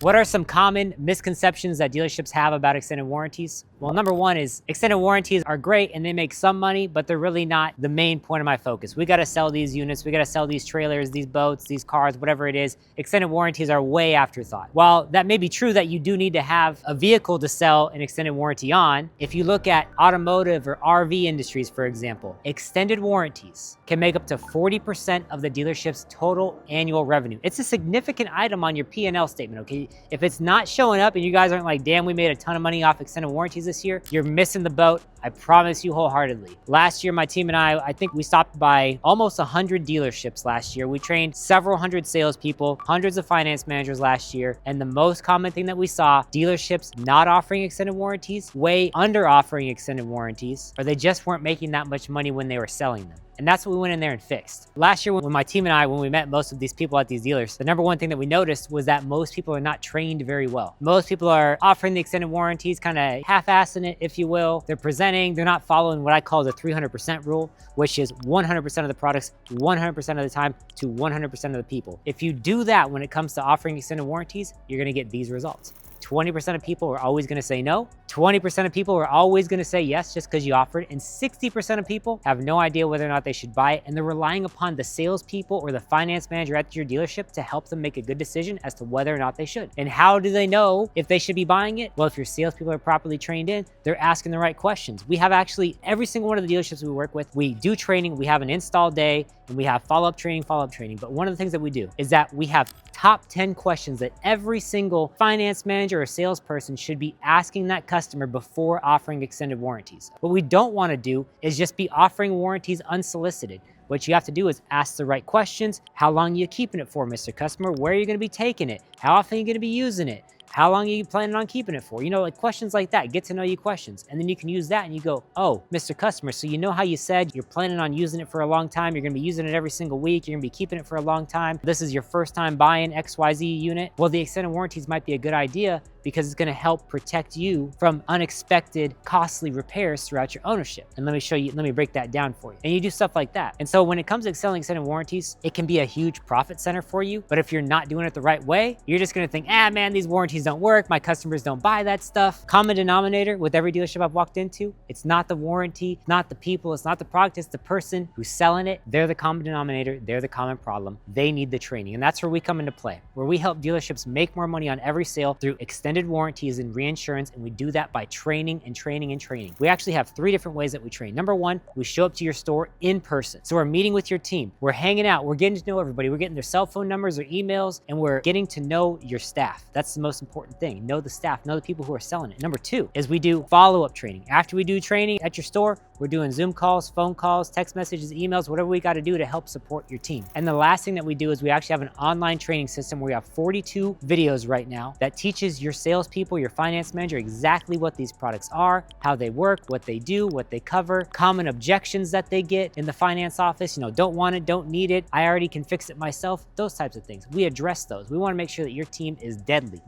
What are some common misconceptions that dealerships have about extended warranties? Well, number one is extended warranties are great and they make some money, but they're really not the main point of my focus. We got to sell these units, we got to sell these trailers, these boats, these cars, whatever it is. Extended warranties are way afterthought. While that may be true that you do need to have a vehicle to sell an extended warranty on, if you look at automotive or RV industries, for example, extended warranties can make up to 40% of the dealership's total annual revenue. It's a significant item on your P&L statement, okay? If it's not showing up and you guys aren't like, damn, we made a ton of money off extended warranties this year, you're missing the boat. I promise you wholeheartedly. Last year, my team and I think we stopped by almost 100 dealerships last year. We trained several hundred salespeople, hundreds of finance managers last year. And the most common thing that we saw, dealerships not offering extended warranties, way under offering extended warranties, or they just weren't making that much money when they were selling them. And that's what we went in there and fixed. Last year, when my team and I, when we met most of these people at these dealers, the number one thing that we noticed was that most people are not trained very well. Most people are offering the extended warranties, kind of half-assing it, if you will. They're presenting, they're not following what I call the 300% rule, which is 100% of the products, 100% of the time to 100% of the people. If you do that when it comes to offering extended warranties, you're gonna get these results. 20% of people are always gonna say no. 20% of people are always gonna say yes just because you offered. And 60% of people have no idea whether or not they should buy it. And they're relying upon the salespeople or the finance manager at your dealership to help them make a good decision as to whether or not they should. And how do they know if they should be buying it? Well, if your salespeople are properly trained in, they're asking the right questions. We have actually every single one of the dealerships we work with, we do training, we have an install day, and we have follow-up training. But one of the things that we do is that we have top 10 questions that every single finance manager or salesperson should be asking that customer before offering extended warranties. What we don't want to do is just be offering warranties unsolicited. What you have to do is ask the right questions. How long are you keeping it for, Mr. Customer? Where are you going to be taking it? How often are you going to be using it? How long are you planning on keeping it for? You know, like questions like that, get to know you questions. And then you can use that and you go, oh, Mr. Customer, so you know how you said you're planning on using it for a long time. You're gonna be using it every single week. You're gonna be keeping it for a long time. This is your first time buying XYZ unit. Well, the extended warranties might be a good idea because it's gonna help protect you from unexpected, costly repairs throughout your ownership. And let me break that down for you. And you do stuff like that. And so when it comes to selling extended warranties, it can be a huge profit center for you. But if you're not doing it the right way, you're just gonna think, man, these warranties don't work. My customers don't buy that stuff. Common denominator with every dealership I've walked into, it's not the warranty, not the people, it's not the product, it's the person who's selling it. They're the common denominator, they're the common problem. They need the training. And that's where we come into play, where we help dealerships make more money on every sale through extended warranties and reinsurance. And we do that by training and training and training. We actually have 3 different ways that we train. Number one, we show up to your store in person. So we're meeting with your team. We're hanging out. We're getting to know everybody. We're getting their cell phone numbers, their emails, and we're getting to know your staff. That's the most important thing. Know the staff, know the people who are selling it. Number 2 is we do follow-up training. After we do training at your store, we're doing Zoom calls, phone calls, text messages, emails, whatever we got to do to help support your team. And the last thing that we do is we actually have an online training system where we have 42 videos right now that teaches your salespeople, your finance manager, exactly what these products are, how they work, what they do, what they cover, common objections that they get in the finance office, don't want it, don't need it, I already can fix it myself, those types of things. We address those. We want to make sure that your team is deadly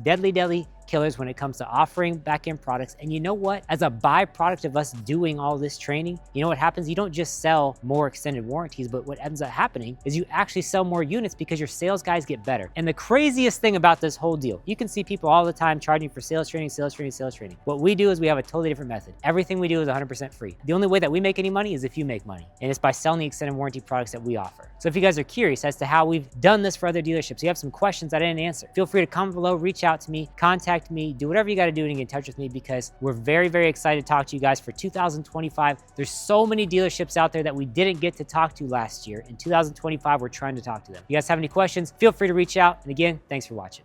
killers when it comes to offering back-end products. And you know what? As a byproduct of us doing all this training, you know what happens? You don't just sell more extended warranties, but what ends up happening is you actually sell more units because your sales guys get better. And the craziest thing about this whole deal, you can see people all the time charging for sales training. What we do is we have a totally different method. Everything we do is 100% free. The only way that we make any money is if you make money. And it's by selling the extended warranty products that we offer. So if you guys are curious as to how we've done this for other dealerships, you have some questions that I didn't answer, feel free to comment below, reach out to me, contact me, do whatever you got to do to get in touch with me because we're very, very excited to talk to you guys for 2025. There's so many dealerships out there that we didn't get to talk to last year. In 2025, we're trying to talk to them. If you guys have any questions, feel free to reach out. And again, thanks for watching.